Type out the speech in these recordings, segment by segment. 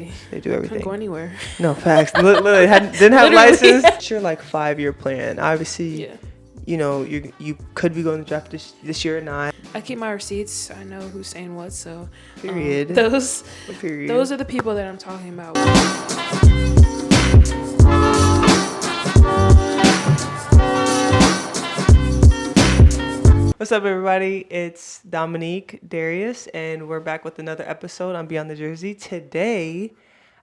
Literally. They do everything. Couldn't go anywhere. No, facts. Literally, didn't have license. It's your like 5-year plan. Obviously, Yeah. you know, you could be going to draft this year or not. I keep my receipts. I know who's saying what, so Period. Those Period. are the people that I'm talking about. What's up, everybody? It's Dominique Darius, and we're back with another episode on Beyond the Jersey. Today,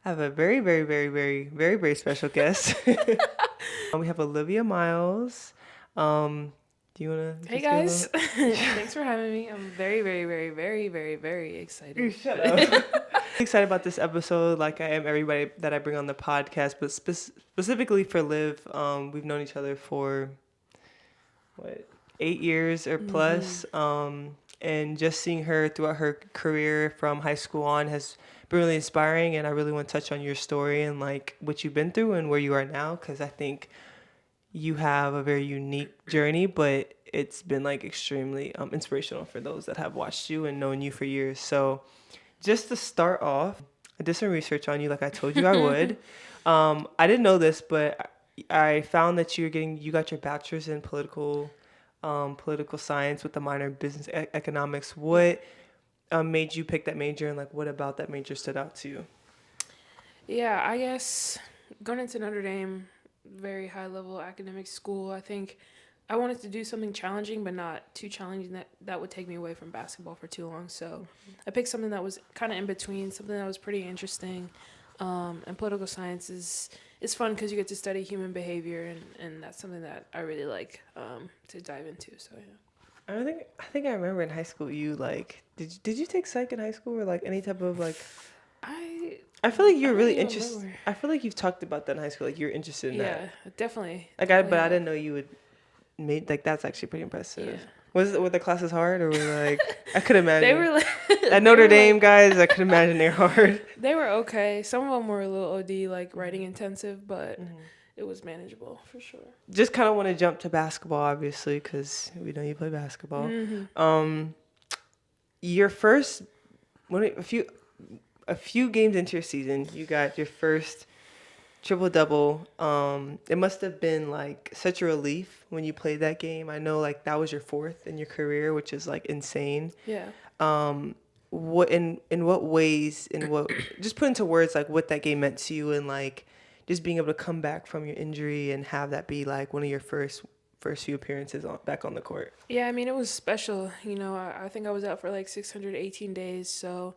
I have a very, very, very, very, very, very special guest. We have Olivia Miles. Do you want to? Hey guys, thanks for having me. I'm very, very, very, very, very, very excited. Shut up. Excited about this episode, like I am everybody that I bring on the podcast, but specifically for Liv. We've known each other for 8 years or plus. And just seeing her throughout her career from high school on has been really inspiring. And I really want to touch on your story and like what you've been through and where you are now, because I think you have a very unique journey, but it's been like extremely inspirational for those that have watched you and known you for years. So just to start off, I did some research on you like I told you I would. I didn't know this, but I found that you got your bachelor's in political science with a minor in business economics. What made you pick that major, and like what about that major stood out to you? Yeah, I guess going into Notre Dame, very high level academic school, I think I wanted to do something challenging, but not too challenging that would take me away from basketball for too long. So I picked something that was kind of in between, something that was pretty interesting. And political science is fun because you get to study human behavior, and that's something that I really like to dive into. So yeah. I think I remember in high school you like did you take psych in high school or like any type of like I feel like you're really interested. I feel like you've talked about that in high school, like you're interested in that. Yeah, definitely. Like I didn't know you would made like that's actually pretty impressive. Yeah. Were the classes hard or were like I could imagine they were like at Notre Dame guys, I could imagine they're hard. They were okay. Some of them were a little OD, like writing intensive, but it was manageable for sure. Just kind of want to jump to basketball, obviously, because we know you play basketball. Your first a few games into your season, you got your first triple-double. It must have been like such a relief when you played that game. I know like that was your fourth in your career, which is like insane. Yeah. What in what ways, just put into words like what that game meant to you, and like just being able to come back from your injury and have that be like one of your first few appearances back on the court. Yeah, I mean, it was special. You know, I think I was out for like 618 days, so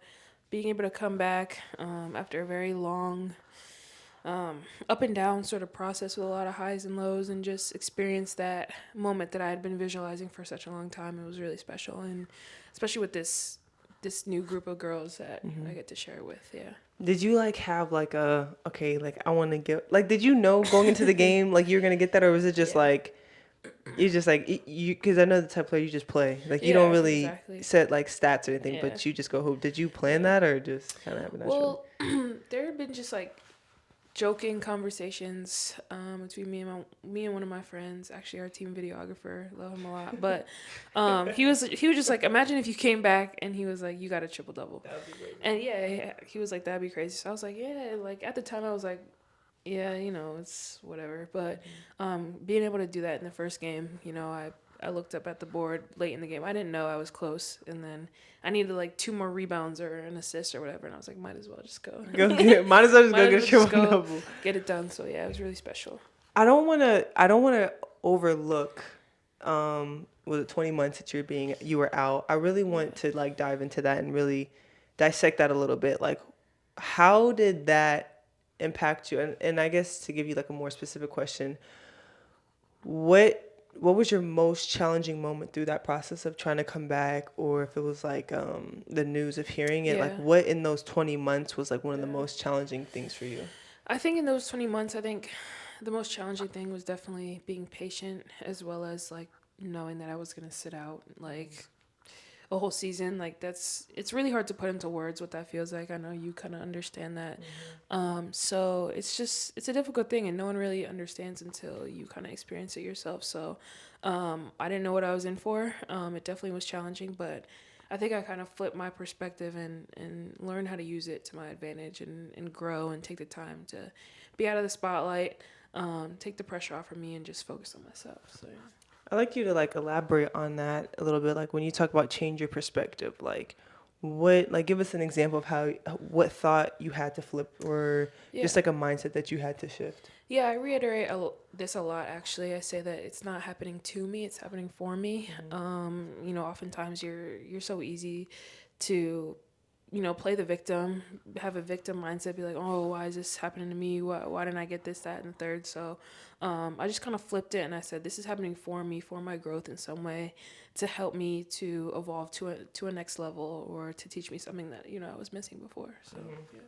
being able to come back after a very long up and down sort of process with a lot of highs and lows, and just experience that moment that I had been visualizing for such a long time. It was really special, and especially with this new group of girls that I get to share with. Yeah. Did you like have like I want to get like, did you know going into the game like you were gonna get that, or was it just like you just like you, because I know the type of player you just play, like you don't really set like stats or anything, but you just go hoop. Did you plan that or just kind of have a natural? Well, there have been just like joking conversations between me and one of my friends, actually our team videographer, love him a lot, but he was just like, imagine if you came back and he was like, you got a triple-double. That would be great. And yeah, he was like, that'd be crazy. So I was like, yeah, like at the time I was like, yeah, you know, it's whatever, but being able to do that in the first game, you know, I looked up at the board late in the game. I didn't know I was close, and then I needed like 2 more rebounds or an assist or whatever, and I was like, might as well just go. Might as well just go get a triple-double. Get it done. So yeah, it was really special. I don't want to overlook was it 20 months that you were out. I really want to like dive into that and really dissect that a little bit. Like, how did that impact you? And I guess to give you like a more specific question, what was your most challenging moment through that process of trying to come back, or if it was like the news of hearing it, like what in those 20 months was like one of the most challenging things for you? I think in those 20 months, I think the most challenging thing was definitely being patient, as well as like knowing that I was going to sit out like a whole season. Like it's really hard to put into words what that feels like. I know you kind of understand that. So it's a difficult thing, and no one really understands until you kind of experience it yourself. So I didn't know what I was in for. It definitely was challenging, but I think I kind of flipped my perspective and learned how to use it to my advantage and grow and take the time to be out of the spotlight, take the pressure off of me and just focus on myself. So yeah. I'd like you to like elaborate on that a little bit. Like when you talk about change your perspective, like what, like give us an example of how, what thought you had to flip or Yeah. just like a mindset that you had to shift. Yeah, I reiterate this a lot actually. I say that it's not happening to me, it's happening for me. Oftentimes you're so easy to play the victim, have a victim mindset, be like, oh, why is this happening to me? Why didn't I get this, that, and the third? So I just kind of flipped it and I said, this is happening for me, for my growth in some way, to help me to evolve to a next level or to teach me something that, I was missing before. So, yeah.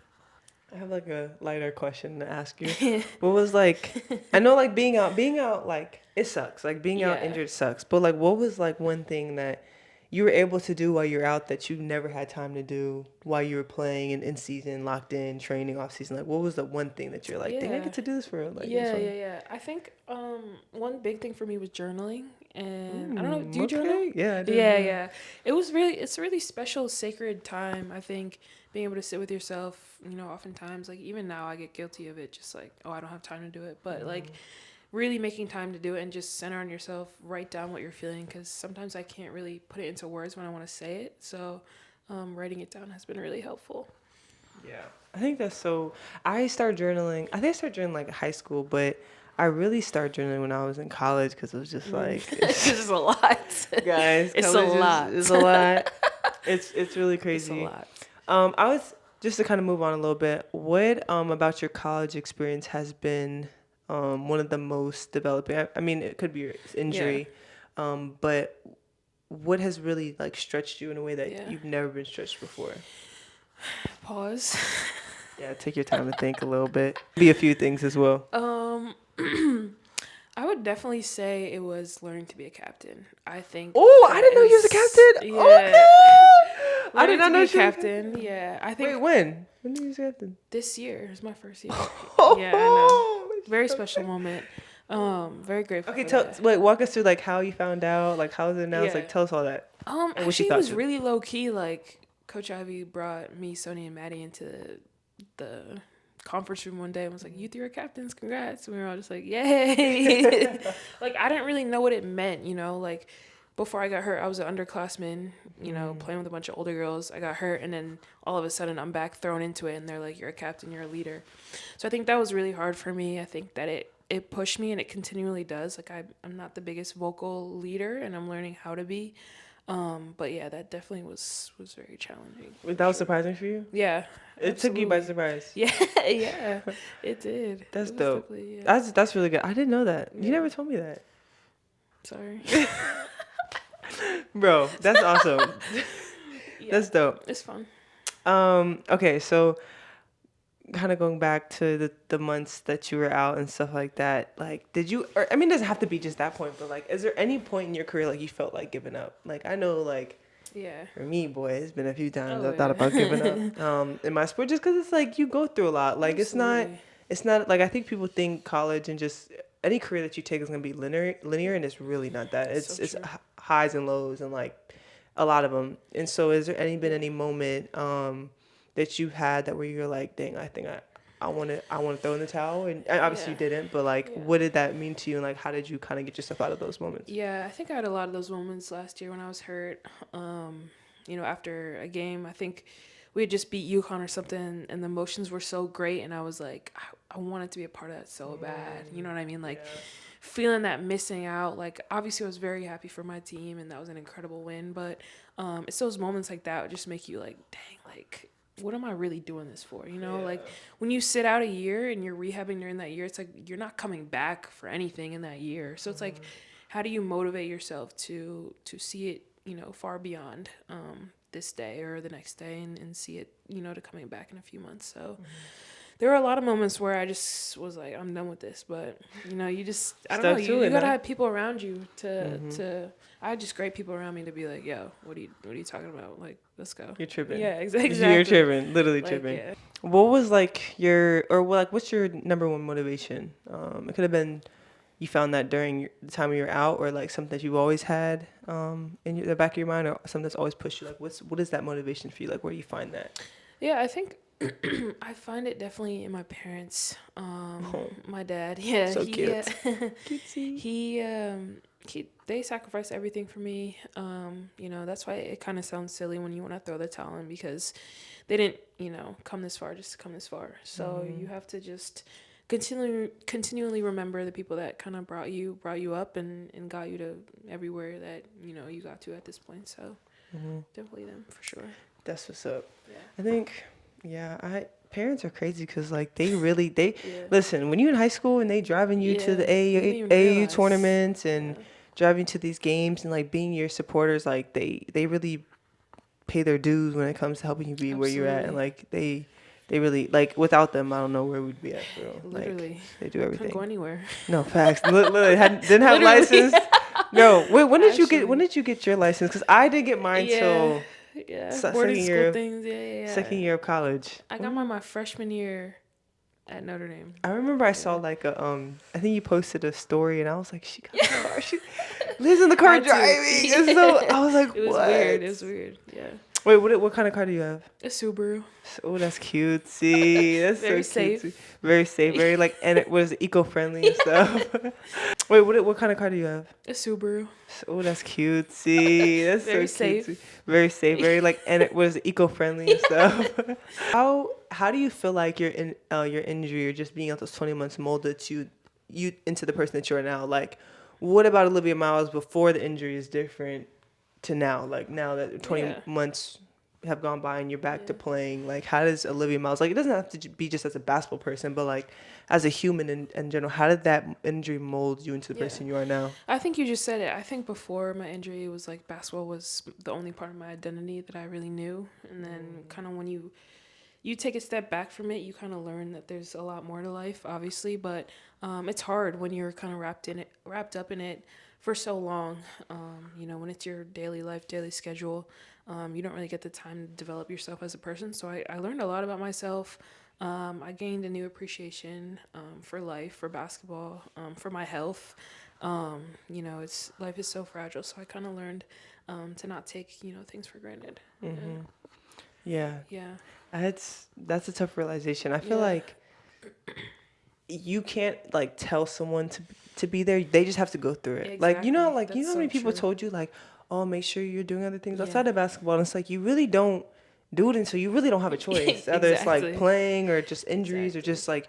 I have like a lighter question to ask you. What was like, I know like being out, like it sucks. Like being out Yeah. injured sucks. But like, what was like one thing that you were able to do while you're out that you never had time to do while you were playing and in season, locked in, training off season? Like, what was the one thing that you're like, dang, I get to do this for real? Like, Yeah. I think one big thing for me was journaling, and I don't know, do you okay. journal? Yeah, I do. Yeah. It's a really special, sacred time. I think being able to sit with yourself, oftentimes, like even now, I get guilty of it. Just like, oh, I don't have time to do it, but like really making time to do it and just center on yourself, write down what you're feeling, because sometimes I can't really put it into words when I want to say it. So writing it down has been really helpful. Yeah. I think that's so. I started journaling. I think I started journaling like high school, but I really started journaling when I was in college because it was just like It's just a lot, guys. It's a lot. It's a lot. It's really crazy. It's a lot. I was just to kind of move on a little bit. What about your college experience has been one of the most developing? I mean, it could be your injury, but what has really like stretched you in a way that you've never been stretched before? Pause. Yeah, take your time to think a little bit. Be a few things as well. I would definitely say it was learning to be a captain. I think. Oh, I didn't know you was a captain. Yeah. Okay. I did not know you you were a captain. Yeah, I think. Wait, when? When did you be a captain? This year is my first year. Oh, Yeah, I know. Very special moment. Very grateful. Okay, for that. wait, walk us through like how you found out, like how was it announced, like tell us all that. And what you Actually, it thought was too. really low key. Like Coach Ivy brought me, Sonny, and Maddie into the conference room one day and was like, "You three are captains, congrats!" And we were all just like, "Yay!" Like I didn't really know what it meant, Like before I got hurt, I was an underclassman, playing with a bunch of older girls. I got hurt, and then all of a sudden, I'm back thrown into it, and they're like, "You're a captain, you're a leader." So I think that was really hard for me. I think that it pushed me, and it continually does. Like I'm not the biggest vocal leader, and I'm learning how to be. But yeah, that definitely was very challenging. That was surprising for you? Yeah. It took you by surprise. Yeah, it did. That's It was dope. definitely, yeah. That's really good. I didn't know that. You Yeah. never told me that. Sorry. Bro, that's awesome. Yeah, That's dope. it's fun. Okay, so kind of going back to the months that you were out and stuff like that, like did you, or I mean it doesn't have to be just that point, but like is there any point in your career like you felt like giving up? Like I know like Yeah. for me, boy, it's been a few times Oh, I thought yeah. about giving up in my sport just because it's like you go through a lot. Like Absolutely. it's not like I think people think college and just any career that you take is gonna be linear, and it's really not that. It's So it's true. highs and lows and like a lot of them. And so, is there been any moment that you had that where you're like, dang, I think I want to throw in the towel, and obviously you Yeah. didn't, but like, Yeah. what did that mean to you, and like, how did you kind of get yourself out of those moments? Yeah, I think I had a lot of those moments last year when I was hurt. After a game, I think we had just beat UConn or something, and the emotions were so great, and I was like, I wanted to be a part of that so bad. You know what I mean? Like, feeling that missing out. Like, obviously, I was very happy for my team, and that was an incredible win. But it's those moments like that that just make you like, dang, like, what am I really doing this for? Like when you sit out a year and you're rehabbing during that year, it's like you're not coming back for anything in that year. So it's like, how do you motivate yourself to see it, far beyond this day or the next day and see it, to coming back in a few months. So there were a lot of moments where I just was like, I'm done with this. But, you just, I don't know, you got to have people around you to I had just great people around me to be like, yo, what are you talking about? Like, let's go. You're tripping. Yeah, exactly. You're tripping, literally Like, tripping. yeah. What was like what's your number one motivation? It could have been, you found that during the time you were out, or like something that you've always had in the back of your mind, or something that's always pushed you? Like, what is that motivation for you? Like, where do you find that? Yeah, I think I find it definitely in my parents. Oh, My dad, yeah, so he cute. Cutesy. he they sacrificed everything for me. That's why it kind of sounds silly when you want to throw the towel in, because they didn't, come this far just to come this far. So you have to just continually remember the people that kind of brought you up and got you to everywhere that you got to at this point. So definitely them for sure. That's what's up. Yeah. I think, yeah, parents are crazy because like they Yeah. listen when you're in high school and they driving you to the Yeah. You didn't even AAU realize. tournaments and Yeah. driving to these games and like being your supporters. Like they really pay their dues when it comes to helping you be where you're at, and Absolutely. like they really, like, without them I don't know where we'd be at, bro. Like Literally. they do Couldn't go everything. anywhere. No, facts. Literally didn't have Literally. license. No, wait, when Actually. did you get your license? Because I didn't get mine Yeah. till Yeah. second Boarding school year things. Yeah. second year of college. I got my freshman year at Notre Dame. I remember I saw Yeah. like I think you posted a story and I was like, she got a car. She lives in the car Had to. driving. And so I was like, It was what? weird. It was weird. Yeah. Wait, what kind of car do you have? A Subaru. Oh, that's cutesy. That's Very so cutesy. safe. Very safe. Very like, and it was eco-friendly and stuff. Wait, what kind of car do you have? A Subaru. Oh, that's cutesy. That's Very so cutesy. safe. Very safe. Very like, and it was eco-friendly and stuff. How do you feel like your injury or just being out those 20 months molded you into the person that you are now? Like, what about Olivia Miles before the injury is different to now? Like now that 20 Yeah. months have gone by and you're back to Yeah. playing, like how does Olivia Miles, like it doesn't have to be just as a basketball person, but like as a human in general, how did that injury mold you into the Yeah. person you are now? I think you just said it. I think before my injury, it was like basketball was the only part of my identity that I really knew. And then kind of when you take a step back from it, you kind of learn that there's a lot more to life, obviously. But it's hard when you're kind of wrapped up in it for so long. When it's your daily life, daily schedule, you don't really get the time to develop yourself as a person. So I learned a lot about myself. I gained a new appreciation for life, for basketball, for my health. It's life is so fragile, so I kind of learned to not take things for granted. Yeah. Yeah. That's a tough realization. I feel Yeah. like you can't like tell someone to be there. They just have to go through it. Like Exactly. like That's how many so people true. told you like, oh, make sure you're doing other things Yeah. outside of basketball. And it's like you really don't do it until you really don't have a choice. Either it's like Exactly. playing or just injuries or Exactly. just like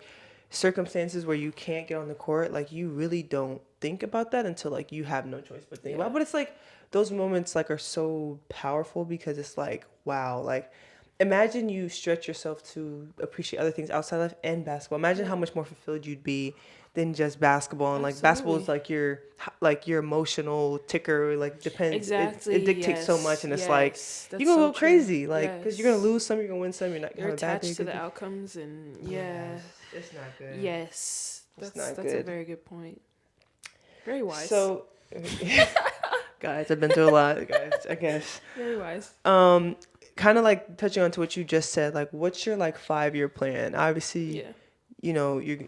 circumstances where you can't get on the court. Like you really don't think about that until like you have no choice but think about. Yeah. But it's like those moments like are so powerful because it's like, wow, like imagine you stretch yourself to appreciate other things outside life and basketball. Imagine how much more fulfilled you'd be than just basketball. And like basketball is Absolutely. like your emotional ticker. Like depends. Exactly. It dictates so much, Yes. and it's like Yes. you're That's gonna so go true. crazy. Like because you're gonna Yes. lose some, you're gonna win some. You're not gonna You're have a bad day. attached to good the day. outcomes, and yeah. It's not good. Yes. It's That's not that's a good. very good point. Very wise. So, guys, I've been through a lot, guys. I guess. Very wise. Kind of like touching on to what you just said. Like, what's your like 5-year plan? Obviously, Yeah.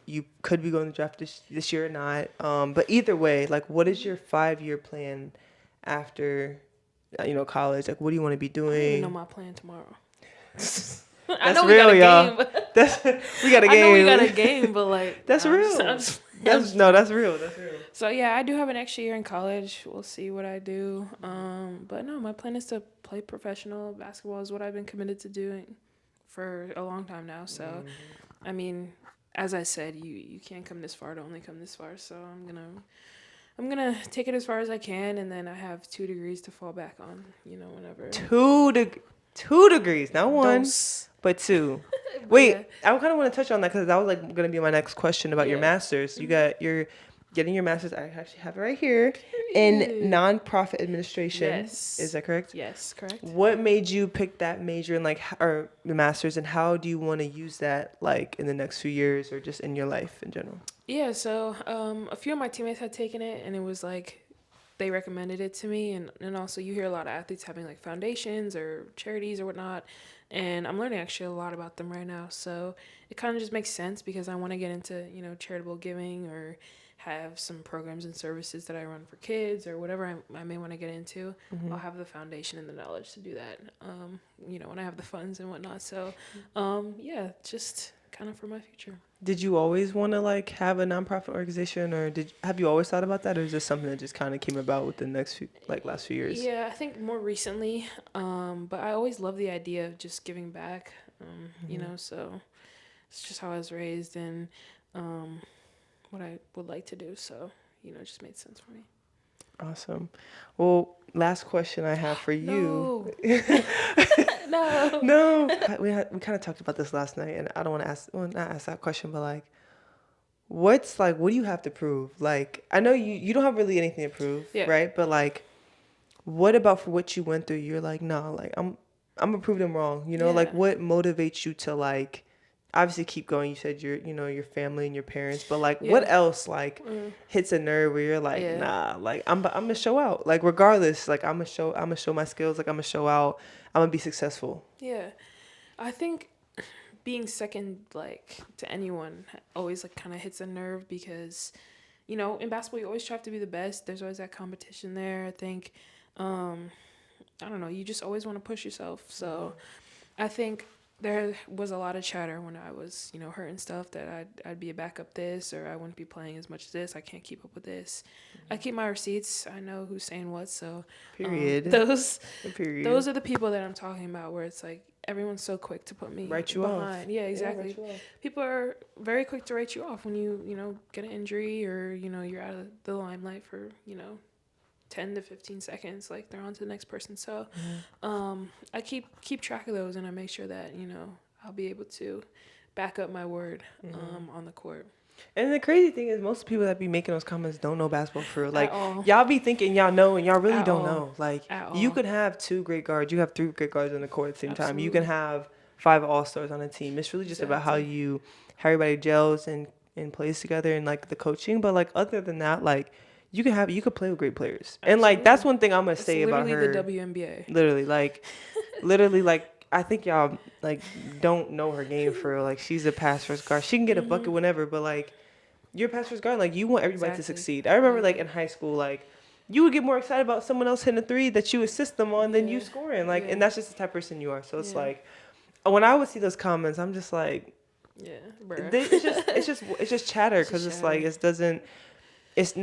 you could be going to draft this year or not. But either way, like, what is your 5-year plan after, college? Like, what do you want to be I don't even know doing? my plan tomorrow. I That's know we got real, a y'all. game. But That's we got a I know we game. got a game, but like That's I'm real. That's real. That's real. So yeah, I do have an extra year in college. We'll see what I do. But no, my plan is to play professional basketball. Is what I've been committed to doing for a long time now. So, I mean, as I said, you can't come this far to only come this far. So I'm gonna take it as far as I can, and then I have 2 degrees to fall back on. Whenever. 2 degrees, not one, Dos. but 2. But Wait, yeah. I kind of want to touch on that because that was like gonna be my next question about your Yeah. master's. You're getting your master's. I actually have it right here in Period. nonprofit administration. Yes. Is that correct? Yes, correct. What made you pick that major and like or the master's, and how do you want to use that like in the next few years or just in your life in general? Yeah, so a few of my teammates had taken it, and it was like they recommended it to me, and also you hear a lot of athletes having like foundations or charities or whatnot, and I'm learning actually a lot about them right now. So it kind of just makes sense because I want to get into charitable giving or have some programs and services that I run for kids or whatever I may want to get into, I'll have the foundation and the knowledge to do that. When I have the funds and whatnot. So, yeah, just kind of for my future. Did you always want to like have a nonprofit organization, or have you always thought about that, or is this something that just kind of came about with the last few years? Yeah, I think more recently, but I always love the idea of just giving back. So it's just how I was raised and what I would like to do. So it just made sense for me. Awesome. Well, last question I have for you. No. No. We kind of talked about this last night, and I don't want to not ask that question, but like, what do you have to prove? Like, I know you don't have really anything to prove, right? But like, what about for what you went through? You're like, no, like I'm gonna prove them wrong. Like what motivates you to like obviously keep going? You said your family and your parents, but like what else like hits a nerve where you're like, nah, like I'm gonna show out. Like regardless, like I'm gonna show my skills, like I'm gonna show out. I'm gonna be successful. Yeah. I think being second like to anyone always like kind of hits a nerve because in basketball you always try to be the best. There's always that competition there. I think I don't know, you just always want to push yourself. So I think there was a lot of chatter when I was hurt and stuff that I'd be a backup this, or I wouldn't be playing as much as this, I can't keep up with this. I keep my receipts, I know who's saying what. So those are the people that I'm talking about, where it's like everyone's so quick to put me write you behind. off. Yeah, exactly. People are very quick to write you off when you get an injury, or you're out of the limelight for 10 to 15 seconds, like they're on to the next person. So I keep track of those, and I make sure that I'll be able to back up my word on the court. And the crazy thing is, most people that be making those comments don't know basketball for real. Like, y'all be thinking y'all know, and y'all really don't know. Like, you could have 2 great guards. You have 3 great guards on the court at the same time. You can have 5 all-stars on a team. It's really just about how everybody gels and plays together, and like the coaching. But like other than that, like you could play with great players. And like that's one thing I'm gonna say about her. Literally the WNBA. Literally like I think y'all like don't know her game for real. Like she's a pass first guard. She can get a bucket whenever, but like you're a pass first guard. Like you want everybody to succeed. I remember like in high school, like you would get more excited about someone else hitting a 3 that you assist them on than you scoring. Like and that's just the type of person you are. So it's like when I would see those comments, I'm just like, it's just chatter, because it's like it's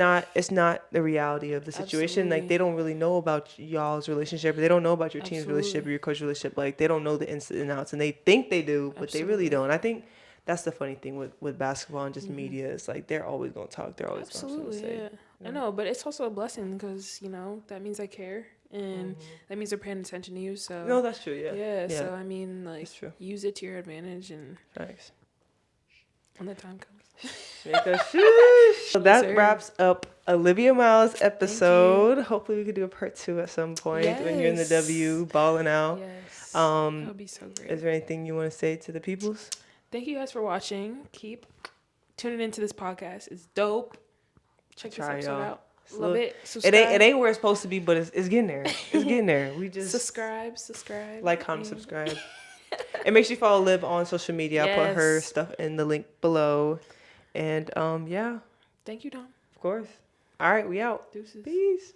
not the reality of the situation. Like they don't really know about y'all's relationship. They don't know about your team's relationship or your coach's relationship. Like they don't know the ins and outs, and they think they do, but they really don't. I think that's the funny thing with basketball and just media. It's like they're always gonna talk. They're always gonna say. I know, but it's also a blessing because that means I care, and that means they're paying attention to you. So no, that's true. Yeah. So I mean, like, use it to your advantage, and when the time comes. Make a shoosh. So that wraps up Olivia Miles episode. Hopefully we could do a part 2 at some point when you're in the W balling out. Yes. That would be so great. Is there anything you want to say to the peoples? Thank you guys for watching. Keep tuning into this podcast. It's dope. Check this episode out. Love it. Subscribe. It ain't where it's supposed to be, but it's getting there. It's getting there. We just subscribe. Like, comment, subscribe. And make sure you follow Liv on social media. I'll put her stuff in the link below. And yeah. Thank you, Dom. Of course. All right, we out. Deuces. Peace.